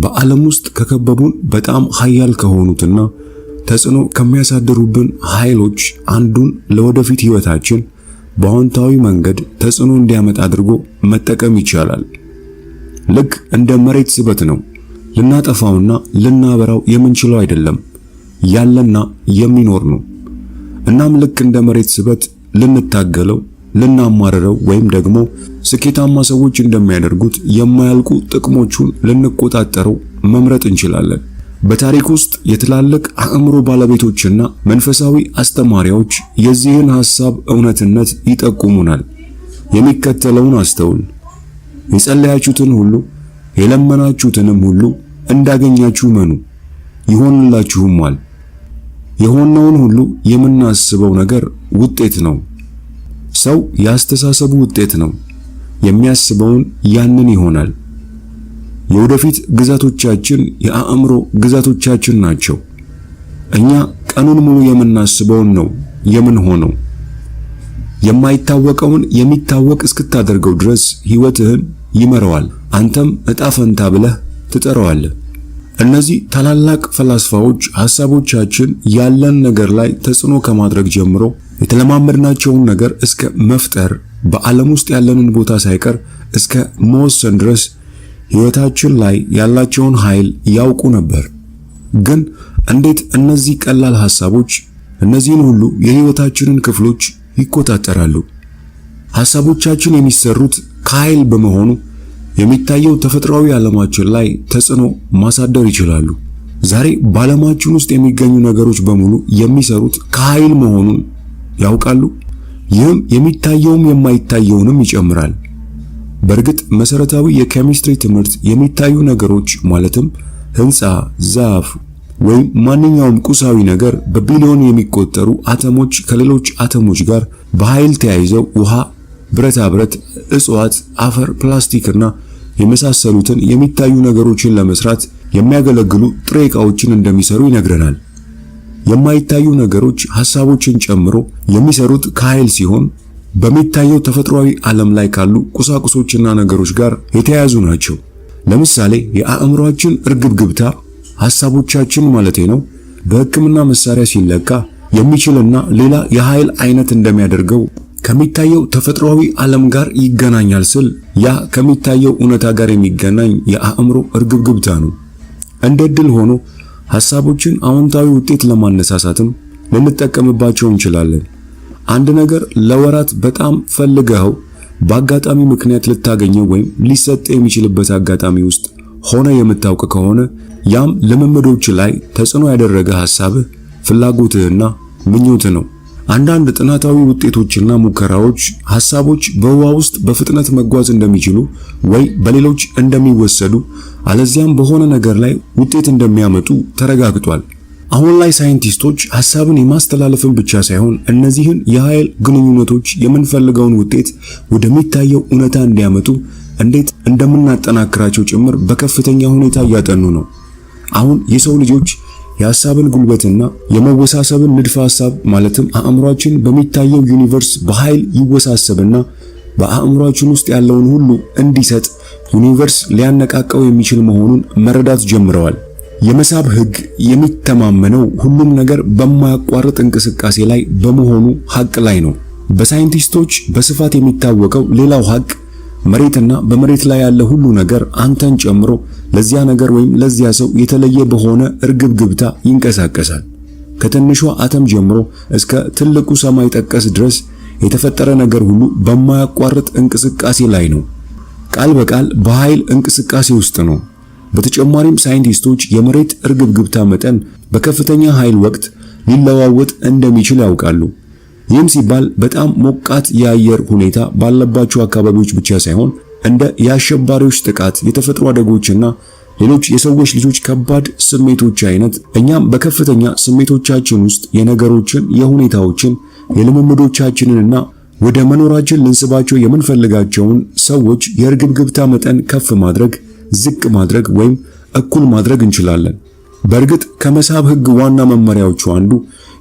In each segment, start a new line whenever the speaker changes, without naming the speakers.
በዓለም ውስጥ ከከበቡን በጣም ኃያል ከሆኑትና ተጽዕኖ ከሚያሳድሩብን ኃይሎች አንዱን ለወደፊት ህይወታችን በአዎንታዊ መንገድ ተጽዕኖ እንዲያመጣ አድርጎ መጠቀም ይቻላል። ልክ እንደ መሬት ስበት ነው። ልናጠፋውና ልናበራው የምንችለው አይደለም፣ ያለና የሚኖር ነው። እናም ልክ እንደ መሬት ስበት ልንታገለው፣ ልናማረረው ወይም ደግሞ ስኬታማ ሰዎች እንደሚያደርጉት የማያልቁ ጥቅሞቹን ልንቆጣጠረው መምረጥ እንችላለን። በታሪክ ውስጥ የትላልቅ አእምሮ ባለቤቶችና መንፈሳዊ አስተማሪዎች የዚህን ሐሳብ እውነትነት ይጠቁሙናል። የሚከተለውን አስተውል። የጸለያችሁትን ሁሉ የለመናችሁትንም ሁሉ እንዳገኛችሁ መኑ፣ ይሆንላችሁማል። የሆነውን ሁሉ የምናስበው ነገር ውጤት ነው። ሰው ያስተሳሰቡ ውጤት ነው። የሚያስበውን ያንን ይሆናል። የወደፊት ግዛቶቻችን የአእምሮ ግዛቶቻችን ናቸው። እኛ ቀኑን ሙሉ የምናስበውን ነው የምንሆነው። የማይታወቀውን የሚታወቅ እስክታደርገው ድረስ ሕይወትህን ይመራዋል። አንተም ዕጣ ፈንታ ብለህ ትጠራዋለህ። እነዚህ ታላላቅ ፈላስፋዎች ሐሳቦቻችን ያለን ነገር ላይ ተጽዕኖ ከማድረግ ጀምሮ የተለማመድናቸውን ነገር እስከ መፍጠር በዓለም ውስጥ ያለንን ቦታ ሳይቀር እስከ መወሰን ድረስ ሕይወታችን ላይ ያላቸውን ኃይል ያውቁ ነበር። ግን እንዴት እነዚህ ቀላል ሐሳቦች እነዚህን ሁሉ የሕይወታችንን ክፍሎች ይቆጣጠራሉ? ሐሳቦቻችን የሚሰሩት ከኃይል በመሆኑ የሚታየው ተፈጥሯዊ ዓለማችን ላይ ተጽዕኖ ማሳደር ይችላሉ። ዛሬ በዓለማችን ውስጥ የሚገኙ ነገሮች በሙሉ የሚሰሩት ከኃይል መሆኑን ያውቃሉ። ይህም የሚታየውም የማይታየውንም ይጨምራል። በእርግጥ መሰረታዊ የኬሚስትሪ ትምህርት የሚታዩ ነገሮች ማለትም ህንፃ፣ ዛፍ ወይም ማንኛውም ቁሳዊ ነገር በቢሊዮን የሚቆጠሩ አተሞች ከሌሎች አተሞች ጋር በኃይል ተያይዘው ውሃ፣ ብረታ ብረት፣ እጽዋት፣ አፈር፣ ፕላስቲክና የመሳሰሉትን የሚታዩ ነገሮችን ለመስራት የሚያገለግሉ ጥሬ ዕቃዎችን እንደሚሰሩ ይነግረናል። የማይታዩ ነገሮች ሐሳቦችን ጨምሮ የሚሰሩት ከኃይል ሲሆን በሚታየው ተፈጥሯዊ ዓለም ላይ ካሉ ቁሳቁሶችና ነገሮች ጋር የተያያዙ ናቸው። ለምሳሌ የአእምሮአችን እርግብግብታ ሐሳቦቻችን ማለቴ ነው በሕክምና መሳሪያ ሲለካ የሚችልና ሌላ የኃይል አይነት እንደሚያደርገው ከሚታየው ተፈጥሯዊ ዓለም ጋር ይገናኛል ስል ያ ከሚታየው እውነታ ጋር የሚገናኝ የአእምሮ እርግብግብታ ነው። እንደ ዕድል ሆኖ ሐሳቦችን አዎንታዊ ውጤት ለማነሳሳትም ልንጠቀምባቸው እንችላለን። አንድ ነገር ለወራት በጣም ፈልገው በአጋጣሚ ምክንያት ልታገኘው ወይም ሊሰጥ የሚችልበት አጋጣሚ ውስጥ ሆነ የምታውቅ ከሆነ ያም ልምምዶች ላይ ተጽዕኖ ያደረገ ሐሳብህ፣ ፍላጎትህና ምኞትህ ነው። አንዳንድ ጥናታዊ ውጤቶችና ሙከራዎች ሐሳቦች በውሃ ውስጥ በፍጥነት መጓዝ እንደሚችሉ ወይ በሌሎች እንደሚወሰዱ አለዚያም በሆነ ነገር ላይ ውጤት እንደሚያመጡ ተረጋግጧል። አሁን ላይ ሳይንቲስቶች ሐሳብን የማስተላለፍን ብቻ ሳይሆን እነዚህን የኃይል ግንኙነቶች የምንፈልገውን ውጤት ወደሚታየው እውነታ እንዲያመጡ እንዴት እንደምናጠናክራቸው ጭምር በከፍተኛ ሁኔታ እያጠኑ ነው። አሁን የሰው ልጆች የሐሳብን ጉልበትና የመወሳሰብን ንድፈ ሐሳብ ማለትም አእምሮአችን በሚታየው ዩኒቨርስ በኃይል ይወሳሰብና በአእምሮአችን ውስጥ ያለውን ሁሉ እንዲሰጥ ዩኒቨርስ ሊያነቃቃው የሚችል መሆኑን መረዳት ጀምረዋል። የመሳብ ሕግ የሚተማመነው ሁሉም ነገር በማያቋርጥ እንቅስቃሴ ላይ በመሆኑ ሐቅ ላይ ነው። በሳይንቲስቶች በስፋት የሚታወቀው ሌላው ሐቅ መሬትና በመሬት ላይ ያለ ሁሉ ነገር አንተን ጨምሮ ለዚያ ነገር ወይም ለዚያ ሰው የተለየ በሆነ እርግብግብታ ይንቀሳቀሳል። ከትንሿ አተም ጀምሮ እስከ ትልቁ ሰማይ ጠቀስ ድረስ የተፈጠረ ነገር ሁሉ በማያቋርጥ እንቅስቃሴ ላይ ነው። ቃል በቃል በኃይል እንቅስቃሴ ውስጥ ነው። በተጨማሪም ሳይንቲስቶች የመሬት እርግብግብታ መጠን በከፍተኛ ኃይል ወቅት ሊለዋወጥ እንደሚችል ያውቃሉ። ይህም ሲባል በጣም ሞቃት የአየር ሁኔታ ባለባቸው አካባቢዎች ብቻ ሳይሆን እንደ የአሸባሪዎች ጥቃት፣ የተፈጥሮ አደጋዎችና ሌሎች የሰዎች ልጆች ከባድ ስሜቶች አይነት እኛም በከፍተኛ ስሜቶቻችን ውስጥ የነገሮችን፣ የሁኔታዎችን፣ የልምምዶቻችንንና ወደ መኖራችን ልንስባቸው የምንፈልጋቸውን ሰዎች የእርግብግብታ መጠን ከፍ ማድረግ፣ ዝቅ ማድረግ ወይም እኩል ማድረግ እንችላለን። በእርግጥ ከመሳብ ሕግ ዋና መመሪያዎቹ አንዱ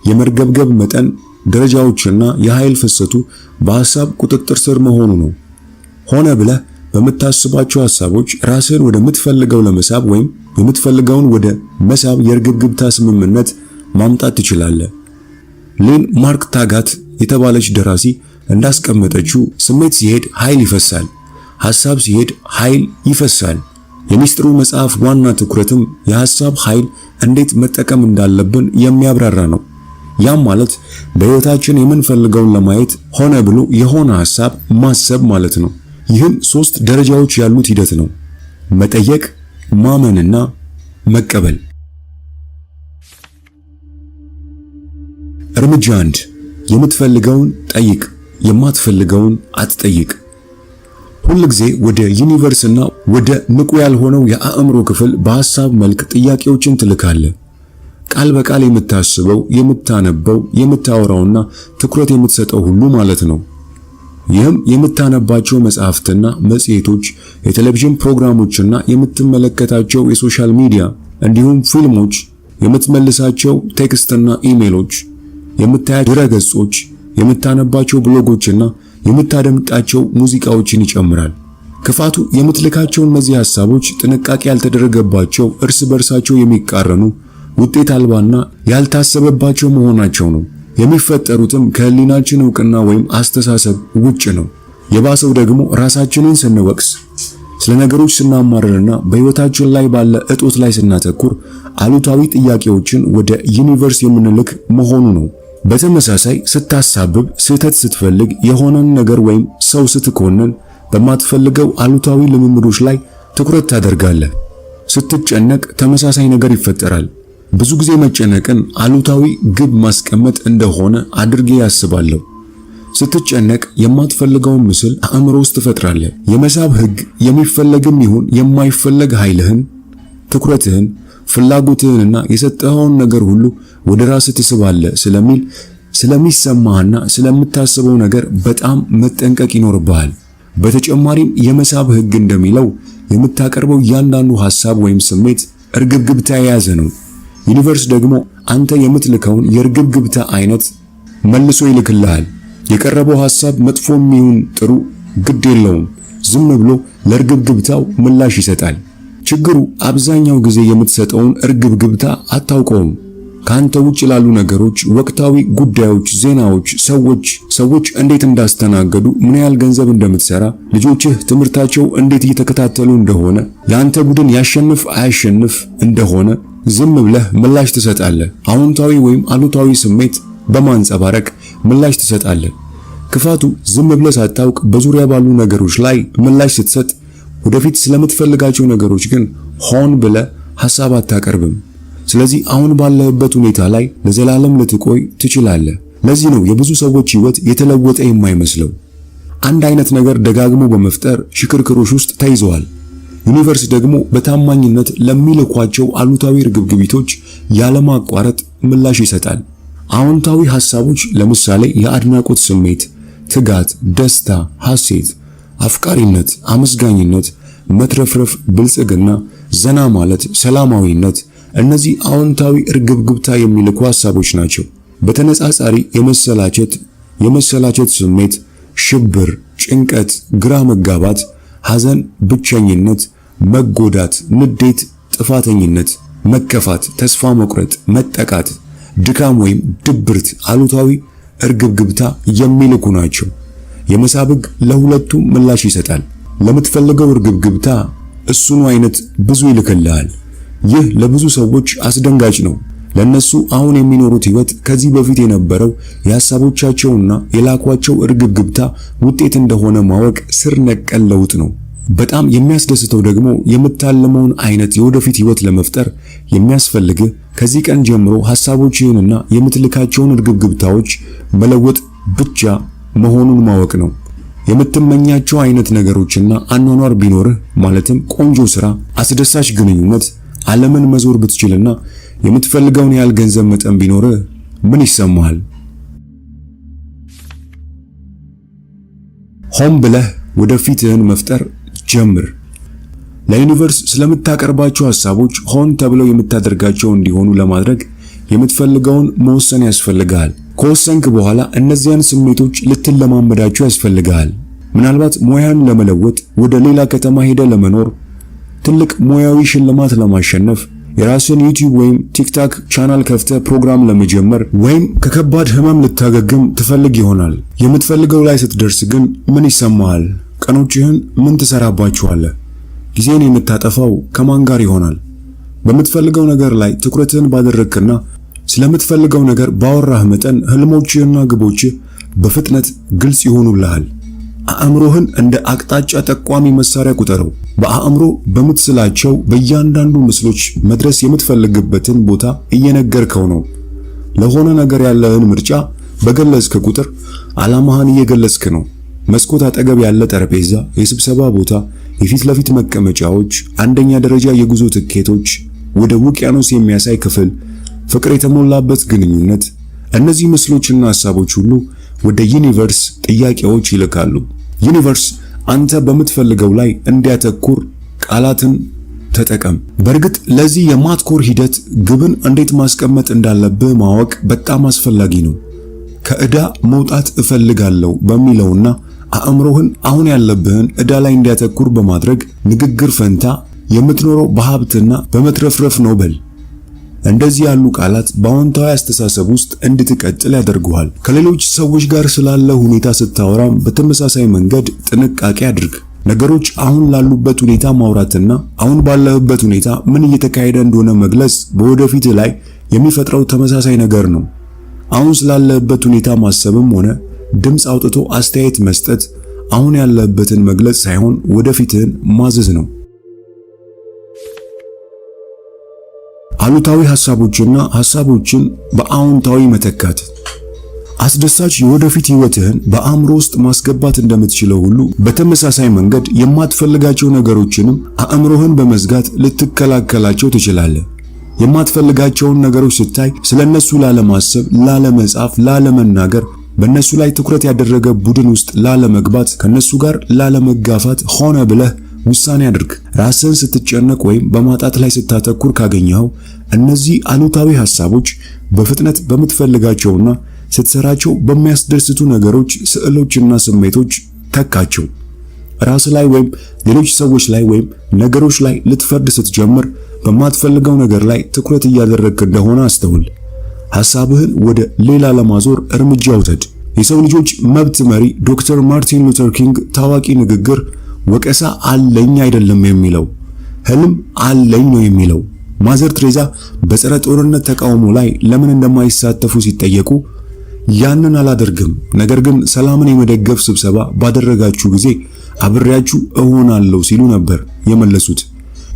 የመርገብገብ መጠን ደረጃዎችና የኃይል ፍሰቱ በሐሳብ ቁጥጥር ስር መሆኑ ነው። ሆነ ብለህ በምታስባቸው ሐሳቦች ራስህን ወደምትፈልገው ለመሳብ ወይም የምትፈልገውን ወደ መሳብ የርግብግብታ ስምምነት ማምጣት ትችላለህ። ሌን ማርክ ታጋት የተባለች ደራሲ እንዳስቀመጠችው ስሜት ሲሄድ ኃይል ይፈሳል፣ ሐሳብ ሲሄድ ኃይል ይፈሳል። የሚስጥሩ መጽሐፍ ዋና ትኩረትም የሐሳብ ኃይል እንዴት መጠቀም እንዳለብን የሚያብራራ ነው። ያም ማለት በሕይወታችን የምንፈልገውን ለማየት ሆነ ብሎ የሆነ ሐሳብ ማሰብ ማለት ነው። ይህም 3 ደረጃዎች ያሉት ሂደት ነው። መጠየቅ፣ ማመንና መቀበል። እርምጃ 1 የምትፈልገውን ጠይቅ፣ የማትፈልገውን አትጠይቅ። ሁል ጊዜ ወደ ዩኒቨርስና ወደ ንቁ ያልሆነው የአእምሮ ክፍል በሐሳብ መልክ ጥያቄዎችን ትልካለህ። ቃል በቃል የምታስበው፣ የምታነበው፣ የምታወራውና ትኩረት የምትሰጠው ሁሉ ማለት ነው። ይህም የምታነባቸው መጽሐፍትና መጽሔቶች፣ የቴሌቪዥን ፕሮግራሞችና የምትመለከታቸው የሶሻል ሚዲያ እንዲሁም ፊልሞች፣ የምትመልሳቸው ቴክስትና ኢሜሎች፣ የምታያቸው ድረገጾች፣ የምታነባቸው ብሎጎችና የምታደምጣቸው ሙዚቃዎችን ይጨምራል። ክፋቱ የምትልካቸው እነዚህ ሐሳቦች ጥንቃቄ ያልተደረገባቸው፣ እርስ በርሳቸው የሚቃረኑ፣ ውጤት አልባና ያልታሰበባቸው መሆናቸው ነው። የሚፈጠሩትም ከህሊናችን ዕውቅና ወይም አስተሳሰብ ውጭ ነው። የባሰው ደግሞ ራሳችንን ስንወቅስ፣ ስለ ነገሮች ስናማርርና በሕይወታችን ላይ ባለ እጦት ላይ ስናተኩር አሉታዊ ጥያቄዎችን ወደ ዩኒቨርስ የምንልክ መሆኑ ነው። በተመሳሳይ ስታሳብብ፣ ስህተት ስትፈልግ፣ የሆነን ነገር ወይም ሰው ስትኮንን በማትፈልገው አሉታዊ ልምምዶች ላይ ትኩረት ታደርጋለህ። ስትጨነቅ ተመሳሳይ ነገር ይፈጠራል። ብዙ ጊዜ መጨነቅን አሉታዊ ግብ ማስቀመጥ እንደሆነ አድርጌ ያስባለሁ። ስትጨነቅ የማትፈልገውን ምስል አእምሮ ውስጥ ትፈጥራለህ። የመሳብ ህግ የሚፈለግም ይሁን የማይፈለግ ኃይልህን፣ ትኩረትህን፣ ፍላጎትህንና የሰጠኸውን ነገር ሁሉ ወደ ራስህ ትስባለህ ስለሚል ስለሚሰማህና ስለምታስበው ነገር በጣም መጠንቀቅ ይኖርብሃል። በተጨማሪም የመሳብ ህግ እንደሚለው የምታቀርበው እያንዳንዱ ሐሳብ ወይም ስሜት እርግብግብታ የያዘ ነው። ዩኒቨርስ ደግሞ አንተ የምትልከውን የእርግብግብታ አይነት መልሶ ይልክልሃል። የቀረበው ሐሳብ መጥፎም ይሁን ጥሩ ግድ የለውም፣ ዝም ብሎ ለእርግብግብታው ምላሽ ይሰጣል። ችግሩ አብዛኛው ጊዜ የምትሰጠውን እርግብግብታ አታውቀውም። ካንተ ውጭ ላሉ ነገሮች፣ ወቅታዊ ጉዳዮች፣ ዜናዎች፣ ሰዎች እንዴት እንዳስተናገዱ፣ ምን ያህል ገንዘብ እንደምትሰራ፣ ልጆችህ ትምህርታቸው እንዴት እየተከታተሉ እንደሆነ፣ ያንተ ቡድን ያሸንፍ አያሸንፍ እንደሆነ ዝም ብለህ ምላሽ ትሰጣለህ። አዎንታዊ ወይም አሉታዊ ስሜት በማንጸባረቅ ምላሽ ትሰጣለህ። ክፋቱ ዝም ብለህ ሳታውቅ በዙሪያ ባሉ ነገሮች ላይ ምላሽ ስትሰጥ፣ ወደፊት ስለምትፈልጋቸው ነገሮች ግን ሆን ብለህ ሐሳብ አታቀርብም። ስለዚህ አሁን ባለህበት ሁኔታ ላይ ለዘላለም ልትቆይ ትችላለህ። ለዚህ ነው የብዙ ሰዎች ሕይወት የተለወጠ የማይመስለው። አንድ አይነት ነገር ደጋግሞ በመፍጠር ሽክርክሮች ውስጥ ተይዘዋል። ዩኒቨርስ ደግሞ በታማኝነት ለሚልኳቸው አሉታዊ እርግብግቢቶች ያለማቋረጥ ምላሽ ይሰጣል። አዎንታዊ ሐሳቦች ለምሳሌ የአድናቆት ስሜት፣ ትጋት፣ ደስታ፣ ሐሴት፣ አፍቃሪነት፣ አመስጋኝነት፣ መትረፍረፍ፣ ብልጽግና፣ ዘና ማለት፣ ሰላማዊነት፣ እነዚህ አዎንታዊ እርግብግብታ የሚልኩ ሐሳቦች ናቸው። በተነጻጻሪ የመሰላቸት ስሜት፣ ሽብር፣ ጭንቀት፣ ግራ መጋባት፣ ሐዘን፣ ብቸኝነት፣ መጎዳት፣ ንዴት፣ ጥፋተኝነት፣ መከፋት፣ ተስፋ መቁረጥ፣ መጠቃት፣ ድካም ወይም ድብርት አሉታዊ እርግብግብታ የሚልኩ ናቸው። የመሳብ ሕግ ለሁለቱም ምላሽ ይሰጣል። ለምትፈልገው እርግብግብታ እሱኑ አይነት ብዙ ይልክልሃል። ይህ ለብዙ ሰዎች አስደንጋጭ ነው። ለነሱ አሁን የሚኖሩት ሕይወት ከዚህ በፊት የነበረው የሐሳቦቻቸውና የላኳቸው እርግብግብታ ውጤት እንደሆነ ማወቅ ስር ነቀል ለውጥ ነው። በጣም የሚያስደስተው ደግሞ የምታለመውን አይነት የወደፊት ሕይወት ለመፍጠር የሚያስፈልግህ ከዚህ ቀን ጀምሮ ሐሳቦችህንና የምትልካቸውን እርግብግብታዎች መለወጥ ብቻ መሆኑን ማወቅ ነው። የምትመኛቸው አይነት ነገሮችና አኗኗር ቢኖርህ ማለትም ቆንጆ ሥራ፣ አስደሳች ግንኙነት፣ ዓለምን መዞር ብትችልና የምትፈልገውን ያህል ገንዘብ መጠን ቢኖርህ ምን ይሰማሃል? ሆን ብለህ ወደፊትህን መፍጠር ጀምር። ለዩኒቨርስ ስለምታቀርባቸው ሐሳቦች ሆን ተብለው የምታደርጋቸው እንዲሆኑ ለማድረግ የምትፈልገውን መወሰን ያስፈልጋል። ከወሰንክ በኋላ እነዚያን ስሜቶች ልትለማመዳቸው ያስፈልጋል። ምናልባት ሙያን ለመለወጥ ወደ ሌላ ከተማ ሄደ ለመኖር ትልቅ ሙያዊ ሽልማት ለማሸነፍ፣ የራስን ዩቲዩብ ወይም ቲክታክ ቻናል ከፍተህ ፕሮግራም ለመጀመር ወይም ከከባድ ህመም ልታገግም ትፈልግ ይሆናል። የምትፈልገው ላይ ስትደርስ ግን ምን ይሰማሃል? ቀኖችህን ምን ትሰራባቸዋለህ? ጊዜን የምታጠፋው ከማን ጋር ይሆናል? በምትፈልገው ነገር ላይ ትኩረትህን ባደረግክና ስለምትፈልገው ነገር ባወራህ መጠን ህልሞችህና ግቦችህ በፍጥነት ግልጽ ይሆኑልሃል። አእምሮህን እንደ አቅጣጫ ጠቋሚ መሳሪያ ቁጠረው። በአእምሮ በምትስላቸው በእያንዳንዱ ምስሎች መድረስ የምትፈልግበትን ቦታ እየነገርከው ነው። ለሆነ ነገር ያለህን ምርጫ በገለጽክ ቁጥር ዓላማህን እየገለጽክ ነው። መስኮት አጠገብ ያለ ጠረጴዛ፣ የስብሰባ ቦታ፣ የፊት ለፊት መቀመጫዎች፣ አንደኛ ደረጃ የጉዞ ትኬቶች፣ ወደ ውቅያኖስ የሚያሳይ ክፍል፣ ፍቅር የተሞላበት ግንኙነት፣ እነዚህ ምስሎችና ሐሳቦች ሁሉ ወደ ዩኒቨርስ ጥያቄዎች ይልካሉ። ዩኒቨርስ አንተ በምትፈልገው ላይ እንዲያተኩር ቃላትን ተጠቀም። በእርግጥ ለዚህ የማትኮር ሂደት ግብን እንዴት ማስቀመጥ እንዳለብህ ማወቅ በጣም አስፈላጊ ነው። ከዕዳ መውጣት እፈልጋለሁ በሚለውና አእምሮህን አሁን ያለብህን ዕዳ ላይ እንዲያተኩር በማድረግ ንግግር ፈንታ የምትኖረው በሀብትና በመትረፍረፍ ነው በል። እንደዚህ ያሉ ቃላት በአዎንታዊ አስተሳሰብ ውስጥ እንድትቀጥል ያደርጉሃል። ከሌሎች ሰዎች ጋር ስላለ ሁኔታ ስታወራም በተመሳሳይ መንገድ ጥንቃቄ አድርግ። ነገሮች አሁን ላሉበት ሁኔታ ማውራትና አሁን ባለህበት ሁኔታ ምን እየተካሄደ እንደሆነ መግለጽ በወደፊት ላይ የሚፈጥረው ተመሳሳይ ነገር ነው። አሁን ስላለህበት ሁኔታ ማሰብም ሆነ ድምፅ አውጥቶ አስተያየት መስጠት አሁን ያለህበትን መግለጽ ሳይሆን ወደፊትህን ማዘዝ ነው። አሉታዊ ሐሳቦችን በአዎንታዊ መተካት። አስደሳች የወደፊት ህይወትህን በአእምሮ ውስጥ ማስገባት እንደምትችለው ሁሉ በተመሳሳይ መንገድ የማትፈልጋቸው ነገሮችንም አእምሮህን በመዝጋት ልትከላከላቸው ትችላለህ። የማትፈልጋቸውን ነገሮች ስታይ ስለነሱ ላለማሰብ፣ ላለመጻፍ፣ ላለመናገር፣ በእነሱ ላይ ትኩረት ያደረገ ቡድን ውስጥ ላለመግባት፣ ከነሱ ጋር ላለመጋፋት ሆነ ብለህ ውሳኔ አድርግ። ራስን ስትጨነቅ ወይም በማጣት ላይ ስታተኩር ካገኘኸው እነዚህ አሉታዊ ሐሳቦች በፍጥነት በምትፈልጋቸውና ስትሰራቸው በሚያስደስቱ ነገሮች፣ ስዕሎችና ስሜቶች ተካቸው። ራስ ላይ ወይም ሌሎች ሰዎች ላይ ወይም ነገሮች ላይ ልትፈርድ ስትጀምር በማትፈልገው ነገር ላይ ትኩረት እያደረግክ እንደሆነ አስተውል። ሐሳብህን ወደ ሌላ ለማዞር እርምጃ ውሰድ። የሰው ልጆች መብት መሪ ዶክተር ማርቲን ሉተር ኪንግ ታዋቂ ንግግር ወቀሳ አለኝ አይደለም የሚለው ህልም አለኝ ነው የሚለው። ማዘር ትሬዛ በጸረ ጦርነት ተቃውሞ ላይ ለምን እንደማይሳተፉ ሲጠየቁ ያንን አላደርግም፣ ነገር ግን ሰላምን የመደገፍ ስብሰባ ባደረጋችሁ ጊዜ አብሬያችሁ እሆናለሁ ሲሉ ነበር የመለሱት።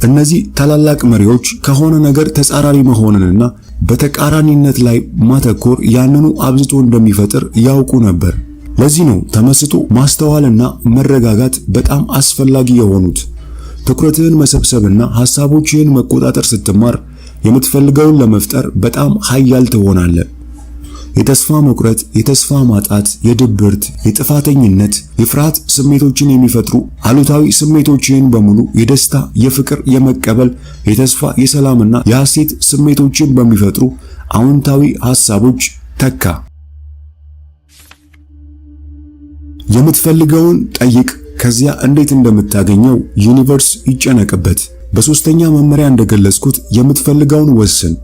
እነዚህ ታላላቅ መሪዎች ከሆነ ነገር ተጻራሪ መሆንንና በተቃራኒነት ላይ ማተኮር ያንኑ አብዝቶ እንደሚፈጥር ያውቁ ነበር። ለዚህ ነው ተመስጦ፣ ማስተዋልና መረጋጋት በጣም አስፈላጊ የሆኑት። ትኩረትህን መሰብሰብና ሐሳቦችህን መቆጣጠር ስትማር የምትፈልገውን ለመፍጠር በጣም ኃያል ትሆናለህ። የተስፋ መቁረጥ፣ የተስፋ ማጣት፣ የድብርት፣ የጥፋተኝነት፣ የፍርሃት ስሜቶችን የሚፈጥሩ አሉታዊ ስሜቶችን በሙሉ የደስታ፣ የፍቅር፣ የመቀበል፣ የተስፋ፣ የሰላምና የሐሴት ስሜቶችን በሚፈጥሩ አዎንታዊ ሐሳቦች ተካ። የምትፈልገውን ጠይቅ፣ ከዚያ እንዴት እንደምታገኘው ዩኒቨርስ ይጨነቅበት። በሶስተኛ መመሪያ እንደገለጽኩት የምትፈልገውን ወስን።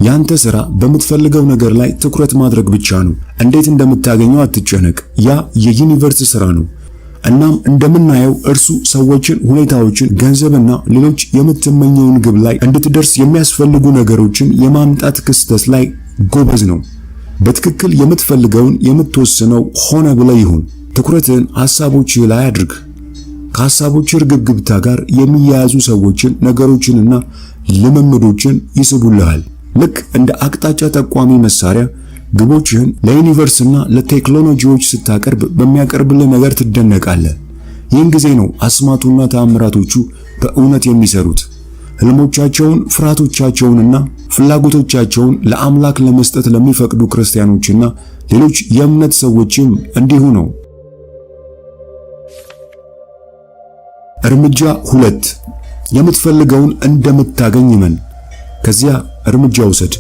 ያንተ ሥራ በምትፈልገው ነገር ላይ ትኩረት ማድረግ ብቻ ነው። እንዴት እንደምታገኘው አትጨነቅ። ያ የዩኒቨርስ ሥራ ነው። እናም እንደምናየው እርሱ ሰዎችን፣ ሁኔታዎችን፣ ገንዘብና ሌሎች የምትመኘውን ግብ ላይ እንድትደርስ የሚያስፈልጉ ነገሮችን የማምጣት ክስተት ላይ ጎበዝ ነው። በትክክል የምትፈልገውን የምትወስነው ሆነ ብለህ ይሁን። ትኩረትን ሐሳቦችህ ላይ አድርግ። ከሐሳቦች እርግብግብታ ጋር የሚያያዙ ሰዎችን፣ ነገሮችንና ልምምዶችን ይስቡልሃል። ልክ እንደ አቅጣጫ ጠቋሚ መሳሪያ ግቦችህን ለዩኒቨርስና ለቴክኖሎጂዎች ስታቀርብ በሚያቀርብልህ ነገር ትደነቃለህ። ይህን ጊዜ ነው አስማቱና ተአምራቶቹ በእውነት የሚሰሩት። ህልሞቻቸውን፣ ፍርሃቶቻቸውንና ፍላጎቶቻቸውን ለአምላክ ለመስጠት ለሚፈቅዱ ክርስቲያኖችና ሌሎች የእምነት ሰዎችም እንዲሁ ነው። እርምጃ 2 የምትፈልገውን እንደምታገኝ እመን። ከዚያ እርምጃ ውሰድ።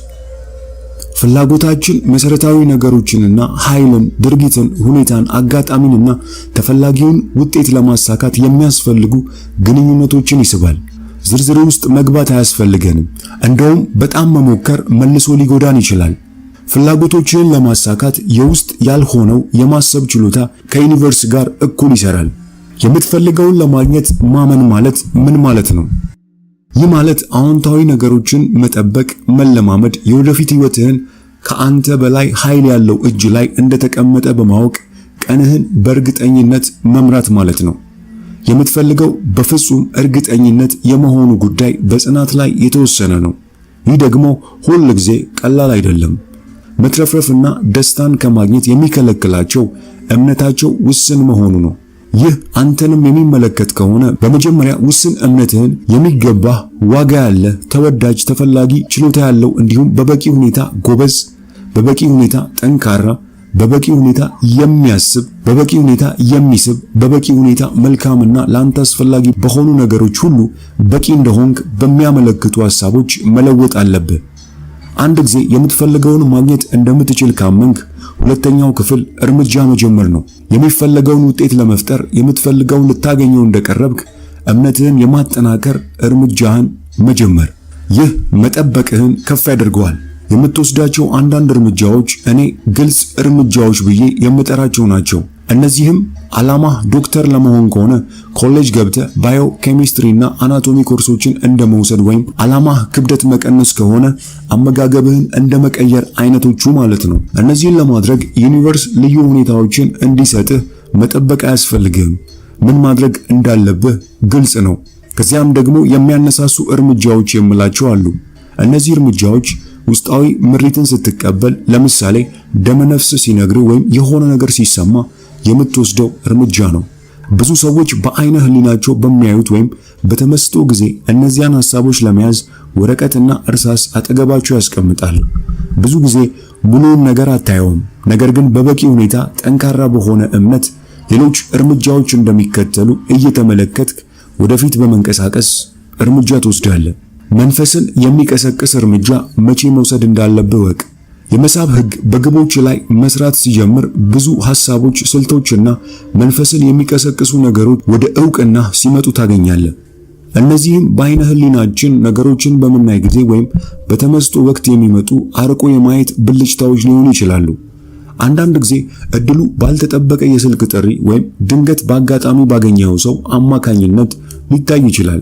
ፍላጎታችን መሰረታዊ ነገሮችንና ኃይልን፣ ድርጊትን፣ ሁኔታን፣ አጋጣሚንና ተፈላጊውን ውጤት ለማሳካት የሚያስፈልጉ ግንኙነቶችን ይስባል። ዝርዝር ውስጥ መግባት አያስፈልገንም። እንደውም በጣም መሞከር መልሶ ሊጎዳን ይችላል። ፍላጎቶችን ለማሳካት የውስጥ ያልሆነው የማሰብ ችሎታ ከዩኒቨርስ ጋር እኩል ይሰራል። የምትፈልገውን ለማግኘት ማመን ማለት ምን ማለት ነው? ይህ ማለት አዎንታዊ ነገሮችን መጠበቅ መለማመድ፣ የወደፊት ህይወትህን ከአንተ በላይ ኃይል ያለው እጅ ላይ እንደተቀመጠ በማወቅ ቀንህን በእርግጠኝነት መምራት ማለት ነው። የምትፈልገው በፍጹም እርግጠኝነት የመሆኑ ጉዳይ በጽናት ላይ የተወሰነ ነው። ይህ ደግሞ ሁል ጊዜ ቀላል አይደለም። መትረፍረፍና ደስታን ከማግኘት የሚከለክላቸው እምነታቸው ውስን መሆኑ ነው። ይህ አንተንም የሚመለከት ከሆነ በመጀመሪያ ውስን እምነትህን የሚገባህ ዋጋ ያለ፣ ተወዳጅ፣ ተፈላጊ፣ ችሎታ ያለው እንዲሁም በበቂ ሁኔታ ጎበዝ፣ በበቂ ሁኔታ ጠንካራ፣ በበቂ ሁኔታ የሚያስብ፣ በበቂ ሁኔታ የሚስብ፣ በበቂ ሁኔታ መልካምና ለአንተ አስፈላጊ በሆኑ ነገሮች ሁሉ በቂ እንደሆንክ በሚያመለክቱ ሐሳቦች መለወጥ አለብህ። አንድ ጊዜ የምትፈልገውን ማግኘት እንደምትችል ካመንክ ሁለተኛው ክፍል እርምጃ መጀመር ነው። የሚፈለገውን ውጤት ለመፍጠር የምትፈልገውን ልታገኘው እንደቀረብክ እምነትህን የማጠናከር እርምጃህን መጀመር። ይህ መጠበቅህን ከፍ ያደርገዋል። የምትወስዳቸው አንዳንድ እርምጃዎች እኔ ግልጽ እርምጃዎች ብዬ የምጠራቸው ናቸው። እነዚህም ዓላማ ዶክተር ለመሆን ከሆነ ኮሌጅ ገብተህ ባዮ ኬሚስትሪና አናቶሚ ኮርሶችን እንደመውሰድ ወይም ዓላማ ክብደት መቀነስ ከሆነ አመጋገብህን እንደመቀየር አይነቶቹ ማለት ነው። እነዚህን ለማድረግ ዩኒቨርስ ልዩ ሁኔታዎችን እንዲሰጥህ መጠበቅ አያስፈልግህም። ምን ማድረግ እንዳለብህ ግልጽ ነው። ከዚያም ደግሞ የሚያነሳሱ እርምጃዎች የምላቸው አሉ። እነዚህ እርምጃዎች ውስጣዊ ምሪትን ስትቀበል፣ ለምሳሌ ደመነፍስ ሲነግርህ ወይም የሆነ ነገር ሲሰማ የምትወስደው እርምጃ ነው። ብዙ ሰዎች በአይነ ህሊናቸው በሚያዩት ወይም በተመስጦ ጊዜ እነዚያን ሐሳቦች ለመያዝ ወረቀትና እርሳስ አጠገባቸው ያስቀምጣሉ። ብዙ ጊዜ ሙሉውን ነገር አታየውም። ነገር ግን በበቂ ሁኔታ ጠንካራ በሆነ እምነት ሌሎች እርምጃዎች እንደሚከተሉ እየተመለከትክ ወደፊት በመንቀሳቀስ እርምጃ ትወስዳለህ። መንፈስን የሚቀሰቅስ እርምጃ መቼ መውሰድ እንዳለብህ ወቅ። የመሳብ ህግ በግቦች ላይ መስራት ሲጀምር ብዙ ሐሳቦች፣ ስልቶችና መንፈስን የሚቀሰቅሱ ነገሮች ወደ ዕውቅና ሲመጡ ታገኛለህ። እነዚህም በአይነ ህሊናችን ነገሮችን በምናይ ጊዜ ወይም በተመስጦ ወቅት የሚመጡ አርቆ የማየት ብልጭታዎች ሊሆኑ ይችላሉ። አንዳንድ ጊዜ እድሉ ባልተጠበቀ የስልክ ጥሪ ወይም ድንገት በአጋጣሚ ባገኘው ሰው አማካኝነት ሊታይ ይችላል።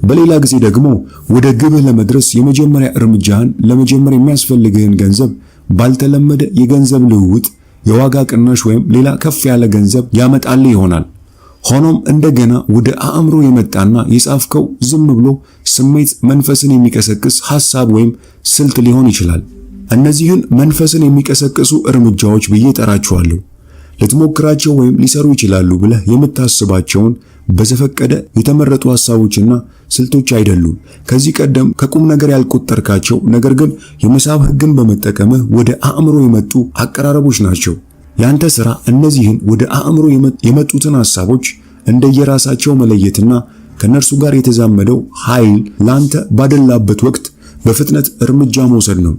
በሌላ ጊዜ ደግሞ ወደ ግብህ ለመድረስ የመጀመሪያ እርምጃህን ለመጀመር የሚያስፈልግህን ገንዘብ ባልተለመደ የገንዘብ ልውውጥ፣ የዋጋ ቅናሽ ወይም ሌላ ከፍ ያለ ገንዘብ ያመጣልህ ይሆናል። ሆኖም እንደገና ወደ አእምሮ የመጣና የጻፍከው ዝም ብሎ ስሜት መንፈስን የሚቀሰቅስ ሐሳብ ወይም ስልት ሊሆን ይችላል። እነዚህን መንፈስን የሚቀሰቅሱ እርምጃዎች ብዬ እጠራቸዋለሁ። ልትሞክራቸው ወይም ሊሰሩ ይችላሉ ብለህ የምታስባቸውን በዘፈቀደ የተመረጡ ሐሳቦችና ስልቶች አይደሉም። ከዚህ ቀደም ከቁም ነገር ያልቆጠርካቸው ነገር ግን የመሳብ ህግን በመጠቀምህ ወደ አእምሮ የመጡ አቀራረቦች ናቸው። ያንተ ሥራ እነዚህን ወደ አእምሮ የመጡትን ሐሳቦች እንደየራሳቸው መለየትና ከነርሱ ጋር የተዛመደው ኃይል ላንተ ባደላበት ወቅት በፍጥነት እርምጃ መውሰድ ነው።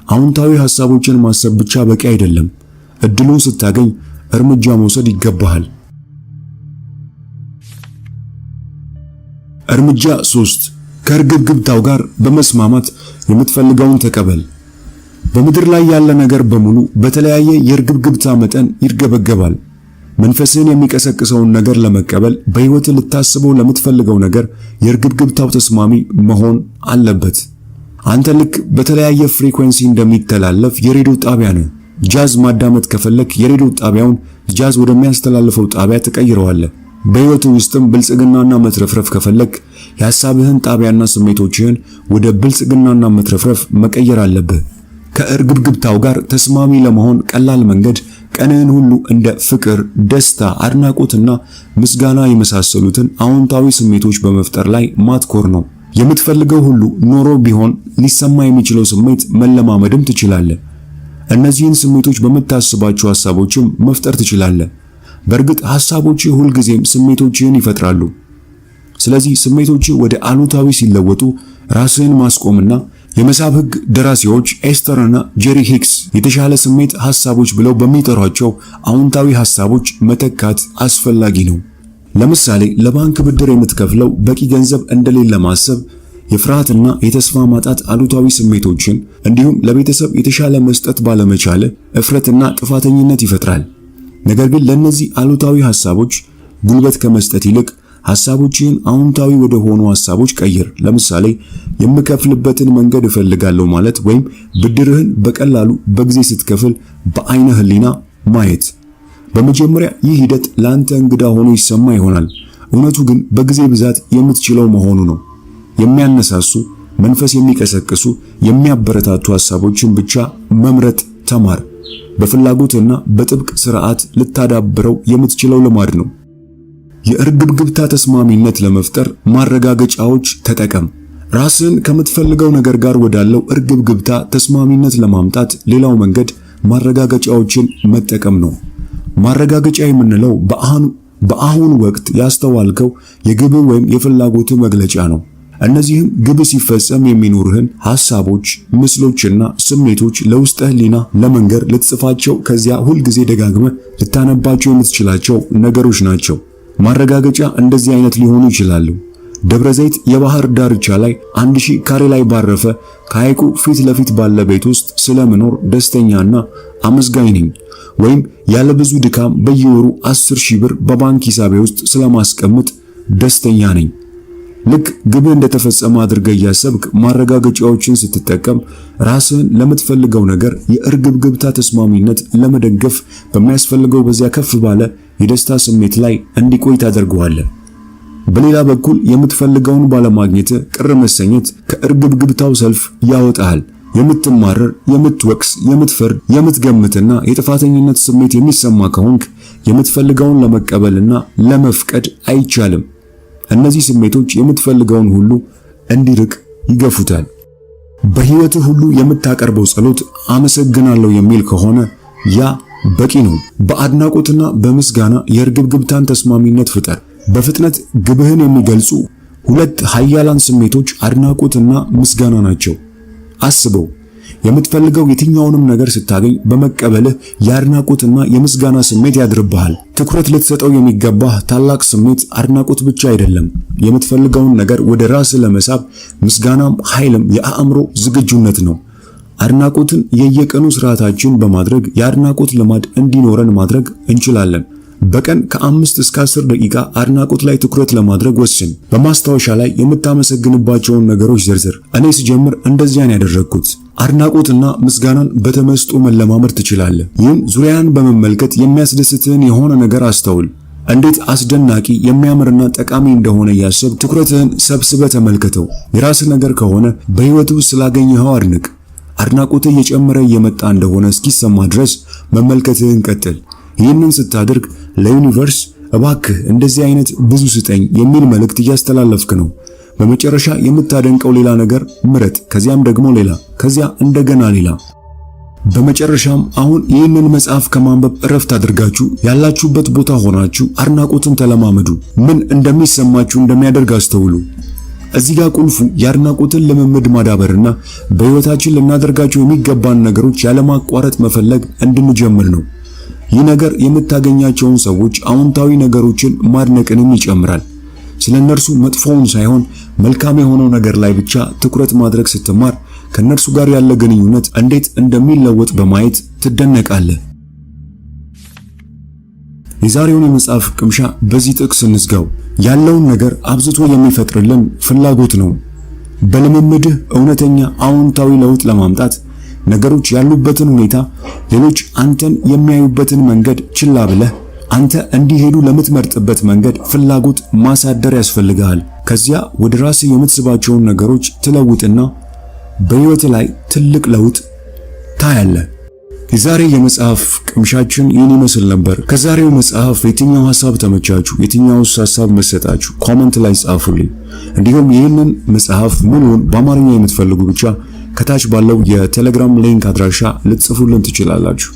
አዎንታዊ ሐሳቦችን ማሰብ ብቻ በቂ አይደለም። እድሉን ስታገኝ እርምጃ መውሰድ ይገባሃል። እርምጃ 3 ከእርግብግብታው ጋር በመስማማት የምትፈልገውን ተቀበል። በምድር ላይ ያለ ነገር በሙሉ በተለያየ የእርግብግብታ መጠን ይርገበገባል። መንፈስን የሚቀሰቅሰውን ነገር ለመቀበል በህይወት ልታስበው ለምትፈልገው ነገር የእርግብግብታው ተስማሚ መሆን አለበት። አንተ ልክ በተለያየ ፍሪኩዌንሲ እንደሚተላለፍ የሬዲዮ ጣቢያ ነህ። ጃዝ ማዳመጥ ከፈለክ የሬዲዮ ጣቢያውን ጃዝ ወደሚያስተላልፈው ጣቢያ ትቀይረዋለህ። በህይወት ውስጥም ብልጽግናና መትረፍረፍ ከፈለክ የሐሳብህን ጣቢያና ስሜቶችህን ወደ ብልጽግናና መትረፍረፍ መቀየር አለብህ። ከእርግብግብታው ጋር ተስማሚ ለመሆን ቀላል መንገድ ቀንህን ሁሉ እንደ ፍቅር፣ ደስታ፣ አድናቆትና ምስጋና የመሳሰሉትን አዎንታዊ ስሜቶች በመፍጠር ላይ ማትኮር ነው። የምትፈልገው ሁሉ ኖሮ ቢሆን ሊሰማ የሚችለው ስሜት መለማመድም ትችላለህ። እነዚህን ስሜቶች በምታስባቸው ሐሳቦችም መፍጠር ትችላለህ። በእርግጥ ሐሳቦች ሁልጊዜም ስሜቶችን ይፈጥራሉ። ስለዚህ ስሜቶች ወደ አሉታዊ ሲለወጡ ራስህን ማስቆምና የመሳብ ህግ ደራሲዎች ኤስተርና ጄሪ ሂክስ የተሻለ ስሜት ሐሳቦች ብለው በሚጠሯቸው አዎንታዊ ሐሳቦች መተካት አስፈላጊ ነው። ለምሳሌ ለባንክ ብድር የምትከፍለው በቂ ገንዘብ እንደሌለ ማሰብ የፍርሃትና የተስፋ ማጣት አሉታዊ ስሜቶችን እንዲሁም ለቤተሰብ የተሻለ መስጠት ባለመቻል እፍረትና ጥፋተኝነት ይፈጥራል። ነገር ግን ለነዚህ አሉታዊ ሐሳቦች ጉልበት ከመስጠት ይልቅ ሐሳቦችን አዎንታዊ ወደ ሆኑ ሐሳቦች ቀይር። ለምሳሌ የምከፍልበትን መንገድ እፈልጋለሁ ማለት ወይም ብድርህን በቀላሉ በጊዜ ስትከፍል በአይነ ህሊና ማየት። በመጀመሪያ ይህ ሂደት ለአንተ እንግዳ ሆኖ ይሰማ ይሆናል። እውነቱ ግን በጊዜ ብዛት የምትችለው መሆኑ ነው። የሚያነሳሱ፣ መንፈስ የሚቀሰቅሱ፣ የሚያበረታቱ ሐሳቦችን ብቻ መምረጥ ተማር። በፍላጎትና በጥብቅ ስርዓት ልታዳብረው የምትችለው ልማድ ነው። የእርግብግብታ ተስማሚነት ለመፍጠር ማረጋገጫዎች ተጠቀም። ራስን ከምትፈልገው ነገር ጋር ወዳለው እርግብግብታ ተስማሚነት ለማምጣት ሌላው መንገድ ማረጋገጫዎችን መጠቀም ነው። ማረጋገጫ የምንለው በአሁን ወቅት ያስተዋልከው የግብ ወይም የፍላጎት መግለጫ ነው። እነዚህም ግብ ሲፈጸም የሚኖርህን ሐሳቦች፣ ምስሎችና ስሜቶች ለውስጥ ህሊና ለመንገር ልትጽፋቸው ከዚያ ሁልጊዜ ደጋግመህ ልታነባቸው የምትችላቸው ነገሮች ናቸው። ማረጋገጫ እንደዚህ አይነት ሊሆኑ ይችላሉ። ደብረ ዘይት የባህር ዳርቻ ላይ 1000 ካሬ ላይ ባረፈ ከሐይቁ ፊት ለፊት ባለ ቤት ውስጥ ስለመኖር ደስተኛና አመስጋኝ ነኝ። ወይም ያለ ብዙ ድካም በየወሩ 10,000 ብር በባንክ ሂሳቤ ውስጥ ስለማስቀምጥ ደስተኛ ነኝ። ልክ ግብ እንደተፈጸመ አድርገህ እያሰብክ ማረጋገጫዎችን ስትጠቀም ራስህን ለምትፈልገው ነገር የእርግብግብታ ተስማሚነት ለመደገፍ በሚያስፈልገው በዚያ ከፍ ባለ የደስታ ስሜት ላይ እንዲቆይ ታደርገዋለህ። በሌላ በኩል የምትፈልገውን ባለማግኘት ቅር መሰኘት ከእርግብግብታው ሰልፍ ያወጣሃል። የምትማረር፣ የምትወቅስ፣ የምትፈርድ፣ የምትገምትና የጥፋተኝነት ስሜት የሚሰማ ከሆንክ የምትፈልገውን ለመቀበልና ለመፍቀድ አይቻልም። እነዚህ ስሜቶች የምትፈልገውን ሁሉ እንዲርቅ ይገፉታል። በህይወትህ ሁሉ የምታቀርበው ጸሎት አመሰግናለሁ የሚል ከሆነ ያ በቂ ነው። በአድናቆትና በምስጋና የእርግብግብታን ተስማሚነት ፍጠር። በፍጥነት ግብህን የሚገልጹ ሁለት ኃያላን ስሜቶች አድናቆትና ምስጋና ናቸው። አስበው፣ የምትፈልገው የትኛውንም ነገር ስታገኝ በመቀበልህ የአድናቆትና የምስጋና ስሜት ያድርብሃል። ትኩረት ልትሰጠው የሚገባህ ታላቅ ስሜት አድናቆት ብቻ አይደለም። የምትፈልገውን ነገር ወደ ራስህ ለመሳብ ምስጋናም ኃይልም የአእምሮ ዝግጁነት ነው። አድናቆትን የየቀኑ ስርዓታችን በማድረግ የአድናቆት ልማድ እንዲኖረን ማድረግ እንችላለን። በቀን ከ5 እስከ 10 ደቂቃ አድናቆት ላይ ትኩረት ለማድረግ ወስን። በማስታወሻ ላይ የምታመሰግንባቸውን ነገሮች ዝርዝር። እኔ ስጀምር እንደዚያን ያደረግኩት። አድናቆትና ምስጋናን በተመስጦ መለማመድ ትችላለህ። ይህም ዙሪያን በመመልከት የሚያስደስትህን የሆነ ነገር አስተውል። እንዴት አስደናቂ የሚያምርና ጠቃሚ እንደሆነ ያሰብ ትኩረትህን ሰብስበህ ተመልከተው። የራስህ ነገር ከሆነ በህይወትህ ውስጥ ስላገኘኸው አድንቅ። አድናቆትህ እየጨመረ እየመጣ እንደሆነ እስኪሰማ ድረስ መመልከትህን ቀጥል። ይህንን ስታደርግ ለዩኒቨርስ እባክህ እንደዚህ አይነት ብዙ ስጠኝ የሚል መልእክት እያስተላለፍክ ነው። በመጨረሻ የምታደንቀው ሌላ ነገር ምረጥ፣ ከዚያም ደግሞ ሌላ፣ ከዚያ እንደገና ሌላ። በመጨረሻም አሁን ይህንን መጽሐፍ ከማንበብ እረፍት አድርጋችሁ ያላችሁበት ቦታ ሆናችሁ አድናቆትን ተለማመዱ። ምን እንደሚሰማችሁ እንደሚያደርግ አስተውሉ። እዚህ ጋር ቁልፉ የአድናቆትን ልምምድ ማዳበርና በህይወታችን ልናደርጋቸው የሚገባን ነገሮች ያለማቋረጥ መፈለግ እንድንጀምር ነው። ይህ ነገር የምታገኛቸውን ሰዎች አዎንታዊ ነገሮችን ማድነቅንም ይጨምራል። ስለነርሱ መጥፎውን ሳይሆን መልካም የሆነው ነገር ላይ ብቻ ትኩረት ማድረግ ስትማር ከነርሱ ጋር ያለ ግንኙነት እንዴት እንደሚለወጥ በማየት ትደነቃለህ። የዛሬውን የመጽሐፍ ቅምሻ በዚህ ጥቅስ እንዝጋው። ያለውን ነገር አብዝቶ የሚፈጥርልን ፍላጎት ነው። በልምምድህ እውነተኛ አዎንታዊ ለውጥ ለማምጣት ነገሮች ያሉበትን ሁኔታ ሌሎች አንተን የሚያዩበትን መንገድ ችላ ብለህ አንተ እንዲሄዱ ለምትመርጥበት መንገድ ፍላጎት ማሳደር ያስፈልጋል። ከዚያ ወደ ራስህ የምትስባቸውን ነገሮች ትለውጥና በህይወት ላይ ትልቅ ለውጥ ታያለህ። የዛሬ የመጽሐፍ ቅምሻችን ይህን ይመስል ነበር። ከዛሬው መጽሐፍ የትኛው ሐሳብ ተመቻችሁ? የትኛውስ ሐሳብ መሰጣችሁ? ኮሜንት ላይ ጻፉልኝ። እንዲሁም ይህንን መጽሐፍ ሙሉውን በአማርኛ የምትፈልጉ ብቻ ከታች ባለው የቴሌግራም ሊንክ አድራሻ ልትጽፉልን ትችላላችሁ።